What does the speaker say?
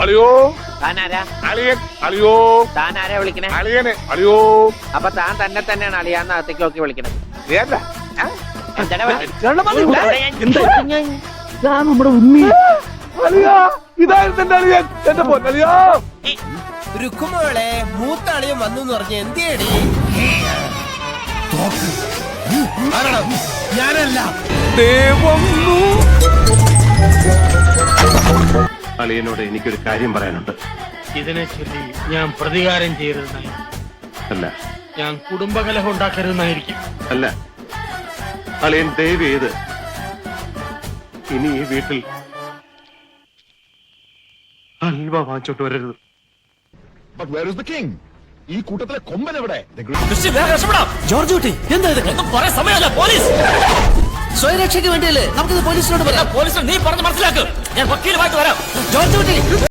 അളിയോ താനാരാ? അളിയൻ അളിയോ താനാരാ വിളിക്കണേ? അളിയനെ അളിയോ. അപ്പൊ താൻ തന്നെ തന്നെയാണ് അളിയാന്ന് അകത്തേക്ക് നോക്കി വിളിക്കണത്. ഏതാ എന്താടാ നമ്മുടെ ഉണ്ണി. അളിയാ ഇതായിരുന്നു എന്റെ അളിയൻ. എന്റെ പൊന്നളിയോ. രുക്കുമോളെ മൂത്താളിയും വന്നു പറഞ്ഞ എന്തേടി? ഞാനല്ല. അളിയനോട് എനിക്കൊരു കാര്യം പറയാനുണ്ട്. ഇതിനെ ചൊല്ലി ഞാൻ പ്രതികാരം ചെയ്യരുതെന്നായിരിക്കും. അല്ല ഞാൻ കുടുംബകലഹം ഉണ്ടാക്കരുതെന്നായിരിക്കും. അല്ല അളിയൻ ദയവ് ചെയ്ത് ഇനി ഈ വീട്ടിൽ ഹൽവ വാങ്ങിച്ചോട്ട് വരരുത്. But where is the king? ഈ കൂട്ടത്തിലെ കൊമ്പൻ എവിടെ? ജോർജ് കുട്ടി എന്താ ഇത്? സമയമല്ല, പോലീസ് സ്വയരക്ഷയ്ക്ക് വേണ്ടിയല്ലേ നമുക്കിത് പോലീസിനോട് പറയാം. പോലീസിനെ നീ പറഞ്ഞ് മനസ്സിലാക്ക്. ഞാൻ വക്കീലുമായിട്ട് വരാം. ജോർജ് കുട്ടി